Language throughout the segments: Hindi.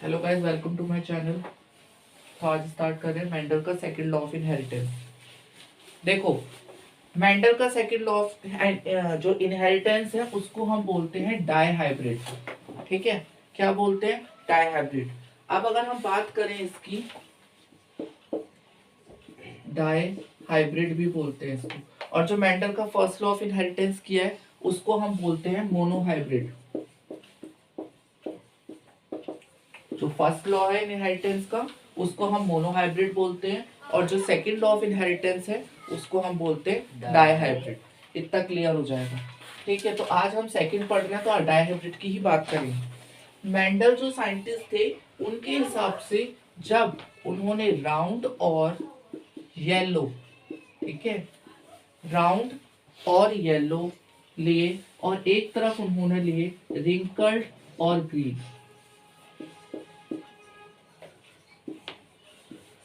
Hello guys, welcome to my channel. तो आज स्टार्ट कर रहे हैं मेंडल का सेकंड लॉ ऑफ इनहेरिटेंस। देखो, मेंडल का सेकंड लॉ ऑफ जो इनहेरिटेंस है उसको हम बोलते हैं डाई हाइब्रिड। ठीक है, क्या बोलते हैं? Dihybrid. अब अगर हम बात करें इसकी, डाई हाइब्रिड भी बोलते हैं इसको। और जो मेंडल का फर्स्ट लॉ ऑफ इनहेरिटेंस किया है उसको हम बोलते हैं मोनो हाइब्रिड। जो फर्स्ट लॉ है इनहेरिटेंस का उसको हम मोनो हाइब्रिड बोलते हैं, और जो सेकंड लॉ ऑफ इनहेरिटेंस है उसको हम बोलते हैं डाई हाइब्रिड। इतना क्लियर हो जाएगा। ठीक है, तो आज हम सेकंड पढ़ रहे हैं तो डाई हाइब्रिड की ही बात करेंगे। मेंडल जो साइंटिस्ट थे उनके हिसाब से जब उन्होंने राउंड और येलो, ठीक है, राउंड और येलो लिए और एक तरफ उन्होंने लिए रिंकल्ड और ग्रीन।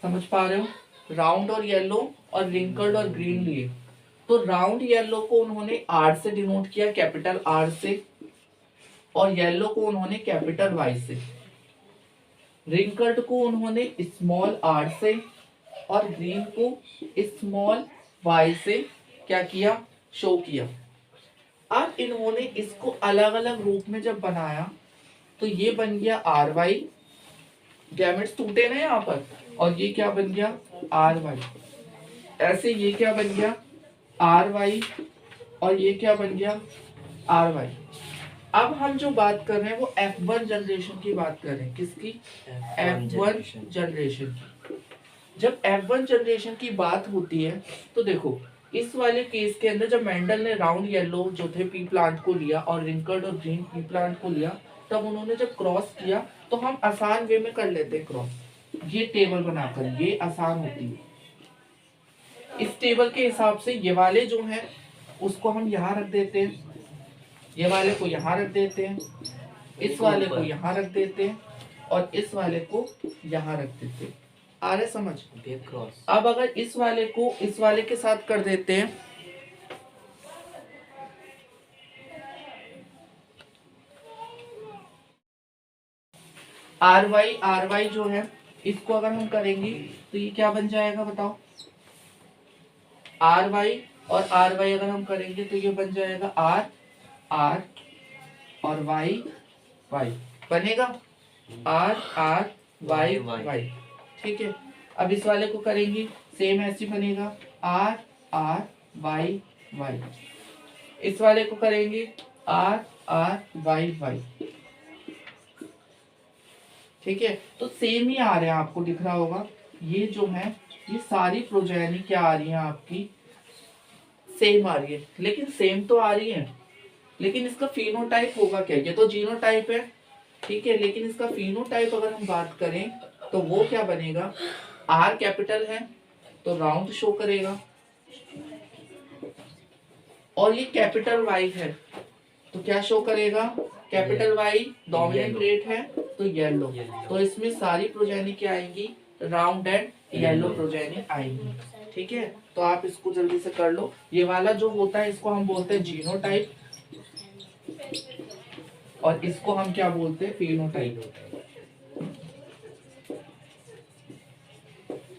समझ पा रहे हो? राउंड और येलो और रिंकल्ड और ग्रीन लिए। तो राउंड येलो को उन्होंने आर से डिनोट किया, कैपिटल आर से, और येलो को उन्होंने कैपिटल वाई से। रिंकल्ड को उन्होंने स्मॉल आर से और ग्रीन को स्मॉल वाई से क्या किया? शो किया। अब इन्होंने इसको अलग अलग रूप में जब बनाया तो ये बन गया आर वाई, गैमेट्स टूटे ना यहाँ पर, और ये क्या बन गया? R Y. ऐसे ये क्या बन गया? आर वाई, और ये क्या बन गया? R Y. अब हम जो बात कर रहे हैं वो F1 जनरेशन की बात कर रहे हैं। किसकी? F1 जनरेशन की। जब F1 जनरेशन की बात होती है तो देखो, इस वाले केस के अंदर जब मेंडल ने राउंड येलो जो थे पी प्लांट को लिया और रिंकल्ड और ग्रीन पी प्लांट को लिया, तब उन्होंने जब क्रॉस किया तो हम आसान वे में कर लेते हैं क्रॉस। ये टेबल बनाकर ये आसान होती है। इस टेबल के हिसाब से ये वाले जो हैं उसको हम यहाँ रख देते हैं, ये वाले को यहाँ रख देते हैं, इस वाले को यहाँ रख देते हैं, और इस वाले को यहाँ रख देते हैं। आ रहे समझ? अब अगर इस वाले को इस वाले के साथ कर देते हैं, आर वाई जो है इसको अगर हम करेंगे तो ये क्या बन जाएगा बताओ? आर वाई और आर वाई अगर हम करेंगे तो ये बन जाएगा आर आर और वाई वाई बनेगा। R R Y Y. ठीक है, अब इस वाले को करेंगे सेम ऐसे बनेगा आर आर वाई वाई। इस वाले को करेंगे आर आर वाई वाई। ठीक है, तो सेम ही आ रहे हैं, आपको दिख रहा होगा। ये जो है ये सारी प्रोजेनी क्या आ रही है आपकी? सेम आ रही है। लेकिन सेम तो आ रही है, लेकिन इसका फिनोटाइप होगा क्या? ये तो जीनोटाइप है, ठीक है, लेकिन इसका फिनोटाइप अगर हम बात करें तो वो क्या बनेगा? आर कैपिटल है तो राउंड शो करेगा, और ये कैपिटल वाई है तो क्या शो करेगा? कैपिटल वाई डोमिनेंट रेट है तो येलो। तो इसमें सारी प्रोजेनी क्या आएंगी? राउंड एंड येलो प्रोजेनी आएंगी। ठीक है, तो आप इसको जल्दी से कर लो। ये वाला जो होता है इसको हम बोलते हैं जीनोटाइप, और इसको हम क्या बोलते हैं? फिनोटाइप।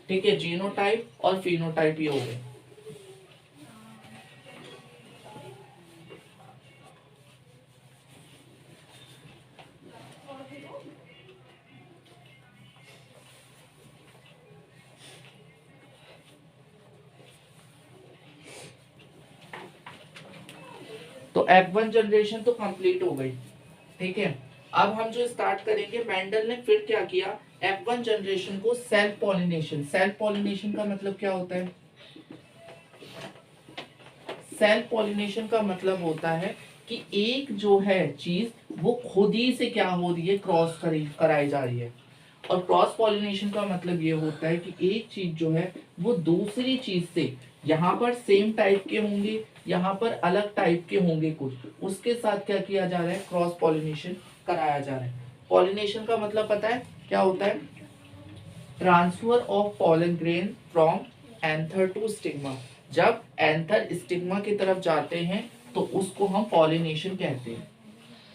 ठीक है, जीनोटाइप और फिनोटाइप ये हो गए। तो F1 जनरेशन तो कंप्लीट हो गई। ठीक है, अब हम जो स्टार्ट करेंगे, मेंडल ने फिर क्या किया? F1 जनरेशन को सेल्फ पॉलिनेशन। सेल्फ पॉलिनेशन का मतलब क्या होता है? सेल्फ पॉलिनेशन का मतलब होता है कि एक जो है चीज वो खुद ही से क्या हो रही है? क्रॉस कराई जा रही है। और क्रॉस पॉलिनेशन का मतलब ये होता है कि एक चीज जो है वो दूसरी चीज से, यहाँ पर सेम टाइप के होंगे, यहाँ पर अलग टाइप के होंगे कुछ, उसके साथ क्या किया जा रहा है? क्रॉस पॉलिनेशन कराया जा रहा है। पॉलिनेशन का मतलब पता है क्या होता है? Transfer of pollen grain from anther to stigma. जब एंथर स्टिग्मा की तरफ जाते हैं तो उसको हम पॉलिनेशन कहते हैं।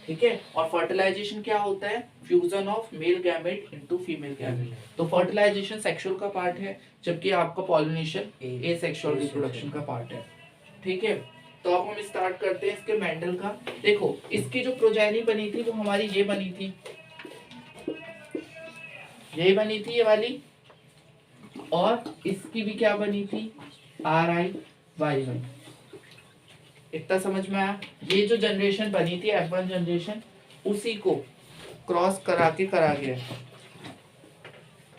ठीक है। और फर्टिलाइजेशन क्या होता है, fusion of male gamete into female gamete. तो फर्टिलाइजेशन सेक्सुअल का पार्ट है, जबकि आपका पॉलिनेशन ए सेक्सुअल रिप्रोडक्शन का पार्ट है। ठीक है। तो अब हम स्टार्ट करते हैं इसके मेंडल का। देखो इसकी जो प्रोजेनी बनी थी वो हमारी ये बनी थी, यही बनी थी ये वाली, और इसकी भी क्या बनी थी, RIY1। इतना समझ में आया। ये जो जनरेशन बनी थी F1 जनरेशन, उसी को क्रॉस करा गया।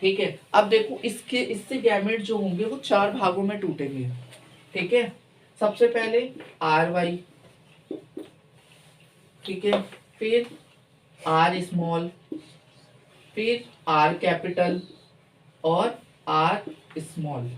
ठीक है। अब देखो इसके इससे गैमेट जो होंगे वो 4 भागों में टूटेंगे। ठीक है। सबसे पहले RY, ठीक है, फिर R स्मॉल, फिर R कैपिटल और R स्मॉल।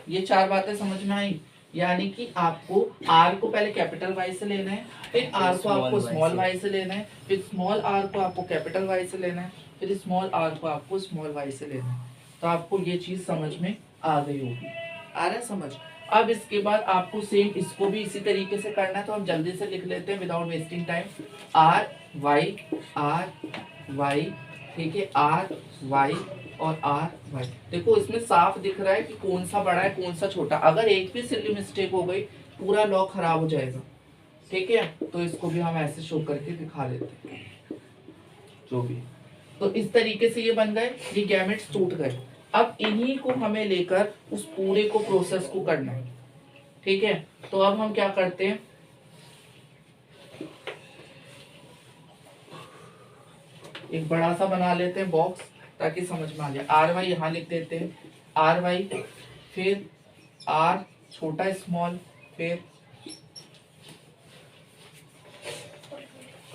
ये 4 बातें समझ में आई। यानी कि आपको R को पहले कैपिटल वाई से लेना है, फिर R को आपको स्मॉल वाई से लेना है, फिर स्मॉल R को आपको कैपिटल वाई से लेना है, फिर स्मॉल R को आपको स्मॉल वाई से लेना है। तो आपको ये चीज समझ में आ गई होगी। आ रहा है समझ। अब इसके बाद आपको सेम इसको भी इसी तरीके से करना है, तो हम जल्दी से लिख लेते हैं विदाउट वेस्टिंग टाइम। RY, ठीक है, RY और RY। देखो इसमें साफ दिख रहा है कि कौन सा बड़ा है कौन सा छोटा। अगर एक भी सिली मिस्टेक हो गई पूरा लॉ खराब हो जाएगा। ठीक है। तो इसको भी हम ऐसे शो करके दिखा देते हैं जो भी। तो इस तरीके से ये बन गए, ये गैमेट्स टूट गए। अब इन्हीं को हमें लेकर उस पूरे को प्रोसेस को करना है। ठीक है। तो अब हम क्या करते हैं, एक बड़ा सा बना लेते हैं बॉक्स ताकि समझ में आ जाए। RY यहाँ लिख देते हैं, RY, फिर R छोटा स्मॉल, फिर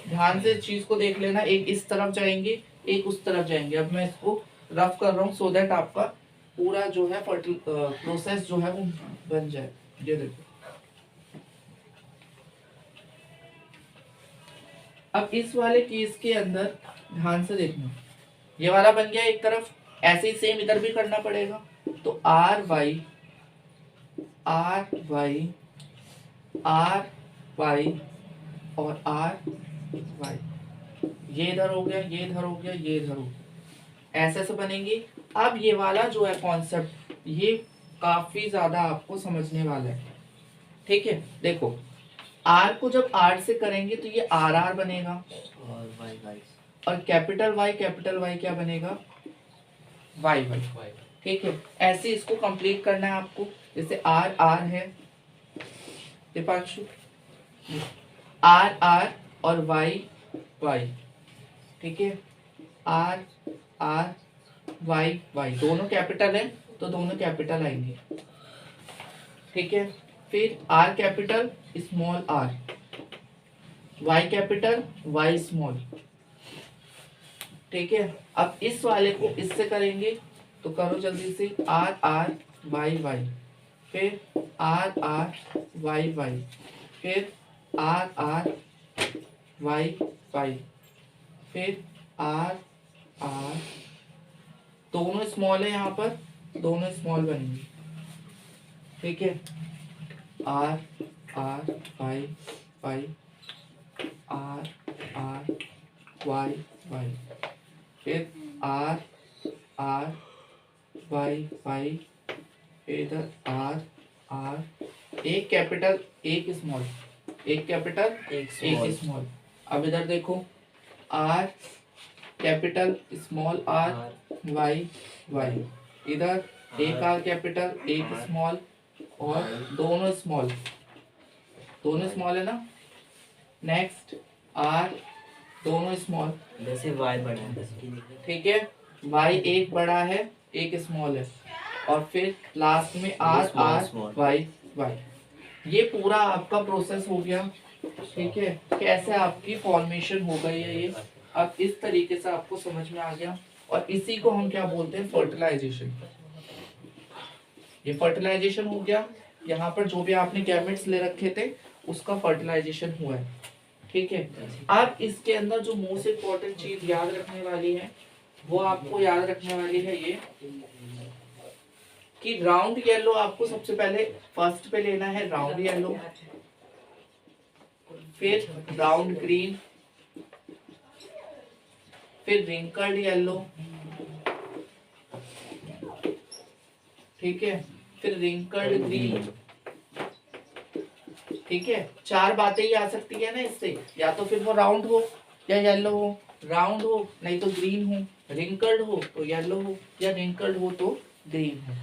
ध्यान से चीज को देख लेना, एक इस तरफ जाएंगे एक उस तरफ जाएंगे। अब मैं इसको रफ कर रहा हूँ सो दैट आपका पूरा जो है प्रोसेस जो है वो बन जाए। ये देखो अब इस वाले केस के अंदर ध्यान से देखना, ये वाला बन गया एक तरफ, ऐसे ही सेम इधर भी करना पड़ेगा। तो RY और RY, ये इधर हो गया, ये इधर हो गया, ये इधर हो गया, ऐसे से बनेंगे। अब ये वाला जो है कॉन्सेप्ट ये काफी ज्यादा आपको समझने वाला है। ठीक है। देखो R को जब R से करेंगे तो ये RR बनेगा, और कैपिटल Y क्या बनेगा, YY। ठीक है। ऐसे इसको कंप्लीट करना है आपको। जैसे RR है दीपांशु, RR और YY, ठीक है, RY दोनों कैपिटल है तो दोनों कैपिटल आएंगे। ठीक है। फिर R capital small r, Y capital Y small. ठीक है। अब इस वाले को इससे करेंगे तो करो जल्दी से, RY, फिर RY, फिर RY, फिर R, दोनों स्मॉल है यहाँ पर, दोनों स्मॉल बनेंगे। ठीक है। RY, RY, फिर RY, इधर R, एक कैपिटल एक स्मॉल, एक कैपिटल एक स्मॉल। अब इधर देखो R capital small R Y, इधर एक R कैपिटल एक स्मॉल और दोनों स्मॉल है ना। नेक्स्ट R दोनों स्मॉल, जैसे Y बड़ा है, ठीक है, Y एक बड़ा है एक स्मॉल है, और फिर लास्ट में RY। ये पूरा आपका प्रोसेस हो गया। ठीक है। कैसे आपकी फॉर्मेशन हो गई है ये, अब इस तरीके से आपको समझ में आ गया। और इसी को हम क्या बोलते हैं, फर्टिलाइजेशन। ये फर्टिलाइजेशन हो गया। यहाँ पर जो भी आपने गैमेट्स ले रखे थे उसका फर्टिलाइजेशन हुआ है। ठीक है। अब इसके अंदर जो मोस्ट इम्पोर्टेंट चीज याद रखने वाली है वो आपको याद रखने वाली है ये कि राउंड येलो आपको सबसे पहले फर्स्ट पे लेना है, राउंड येलो, फिर राउंड ग्रीन, फिर रिंकल्ड येलो, ठीक है, फिर रिंकल्ड ग्रीन, ठीक है। 4 बातें ही आ सकती है ना इससे, या तो फिर वो राउंड हो या येलो हो, राउंड हो नहीं तो ग्रीन हो, रिंकल्ड हो तो येलो हो, या रिंकल्ड हो तो ग्रीन हो।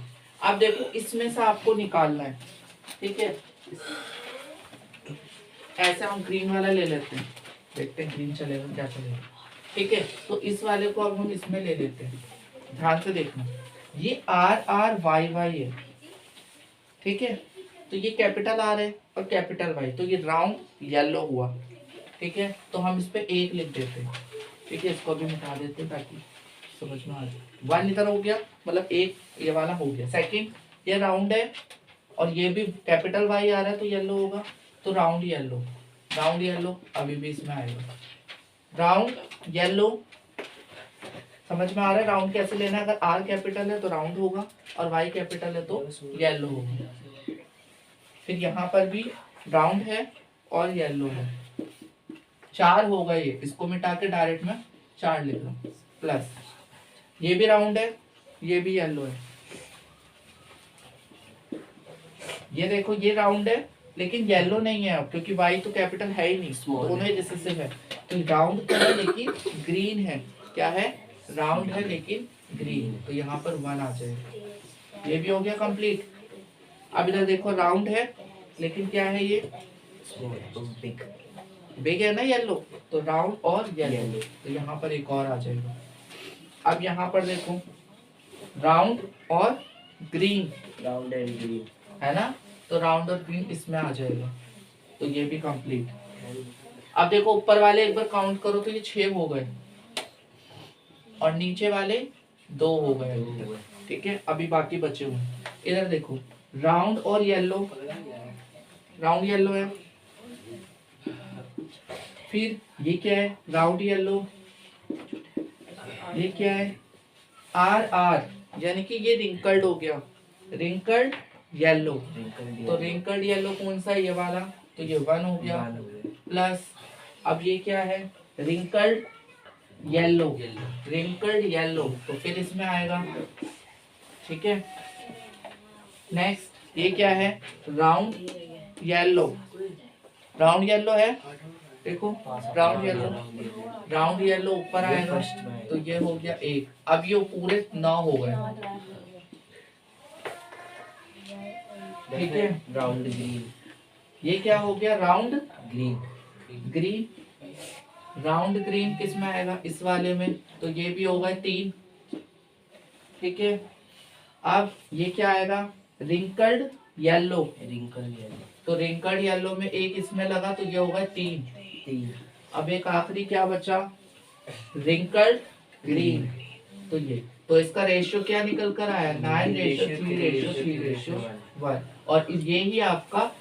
अब देखो इसमें से आपको निकालना है, ठीक है। ऐसे हम ग्रीन वाला ले लेते हैं, देखते हैं ग्रीन चलेगा क्या चलेगा, ठीक है। तो इस वाले को अब हम इसमें ले लेते हैं, ध्यान से देखना, ये RRYY है, ठीक है। तो ये कैपिटल R है और कैपिटल Y, तो ये राउंड येलो हुआ, ठीक है। तो हम इस पे 1 लिख देते हैं, ठीक है। इसको भी मिटा देते हैं ताकि समझ में आ जाए। 1 इधर हो गया, मतलब 1 ये वाला हो गया। सेकंड, ये राउंड है और ये भी कैपिटल Y आ रहा है तो येलो होगा, तो राउंड येलो, राउंड येलो अभी भी इसमें आएगा, राउंड येलो। समझ में आ रहा है राउंड कैसे लेना है? अगर R कैपिटल है तो राउंड होगा और Y कैपिटल है तो येलो होगा। फिर यहाँ पर भी राउंड है और येलो है, 4 हो गए ये, इसको मिटा के डायरेक्ट में 4 लिख रहा हूँ, प्लस ये भी राउंड है, ये भी येलो है। ये देखो ये राउंड है लेकिन येलो नहीं है अब, क्योंकि वाई तो कैपिटल है ही नहीं, दोनों ही रिसेसिव है। तो राउंड तो है लेकिन ग्रीन है, क्या है? राउंड है लेकिन ग्रीन, तो यहाँ पर 1 आ जाएगा। ये भी हो गया कंप्लीट। अब इधर देखो राउंड है लेकिन क्या है ये? बिग है ना येलो, तो राउंड और येलो, तो यहाँ पर एक और आ जाएगा। अब यहाँ पर देखो राउंड और ग्रीन, राउंड एंड ग्रीन है ना, तो राउंड और ग्रीन इसमें आ जाएगा, तो ये भी कंप्लीट। अब देखो ऊपर वाले एक बार काउंट करो तो ये 6 हो गए और नीचे वाले 2 हो गए, ठीक है। अभी बाकी बचे हुए, इधर देखो राउंड और येलो, राउंड येलो है, फिर ये क्या है? राउंड येलो, ये क्या है? आर आर, यानी कि ये रिंकल्ड हो गया, रिंकल्ड येलो, तो रिंकल्ड येलो कौन सा? ये वाला, तो ये 1 हो गया, प्लस अब ये क्या है? रिंकल्ड येलो, रिंकल्ड येलो, तो फिर इसमें आएगा, ठीक है। नेक्स्ट ये क्या है? राउंड येलो, राउंड येलो है, देखो राउंड येलो, राउंड येलो ऊपर आएगा, तो ये हो गया 1। अब ये पूरे 9 हो गए, ठीक है। राउंड ग्रीन, ये क्या हो गया? Round green, green, round green किस में आएगा? इस वाले में, तो ये भी होगा 3, ठीक है। अब ये क्या आएगा? रिंकल्ड येलो, रिंकल येलो, तो रिंकल्ड येलो में 1 इसमें लगा तो ये होगा 3। अब एक आखिरी क्या बचा? रिंकल्ड ग्रीन, तो ये, तो इसका रेशियो क्या निकल कर आया? 9:3:3:1, और ये ही आपका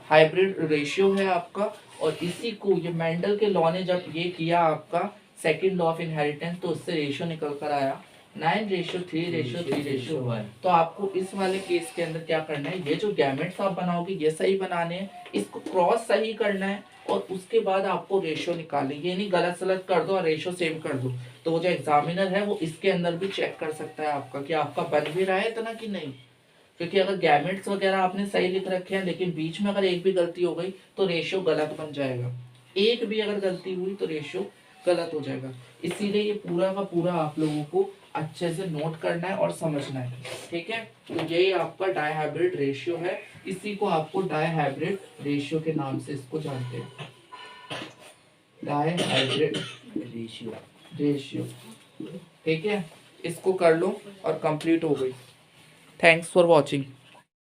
हाइब्रिड रेशियो है आपका। और इसी को ये मेंडल के लॉ ने जब ये किया आपका सेकंड लॉ ऑफ इनहेरिटेंस, तो उससे रेशियो निकल कर आया 9:3:3:1। तो आपको इस वाले केस के अंदर क्या करना है? ये जो गैमेट्स आप बनाओगे ये सही बनाने हैं, इसको क्रॉस सही करना है और उसके बाद आपको रेशियो निकालनी, ये नहीं गलत सलत कर दो और रेशियो सेम कर दो। तो वो जो एग्जामिनर है वो इसके अंदर भी चेक कर सकता है आपका कि आपका बन भी रहा है इतना कि नहीं। क्योंकि अगर गैमेट्स वगैरह आपने सही लिख रखे हैं लेकिन बीच में अगर एक भी गलती हो गई तो रेशियो गलत बन जाएगा, एक भी अगर गलती हुई तो रेशियो गलत हो जाएगा। इसीलिए ये पूरा का पूरा आप लोगों को अच्छे से नोट करना है और समझना है, ठीक है। तो यही आपका डायहाइब्रिड रेशियो है, इसी को आपको डायहाइब्रिड रेशियो के नाम से इसको जानते हैं, डायहाइब्रिड रेशियो, ठीक है। इसको कर लो और कंप्लीट हो गई। Thanks for watching.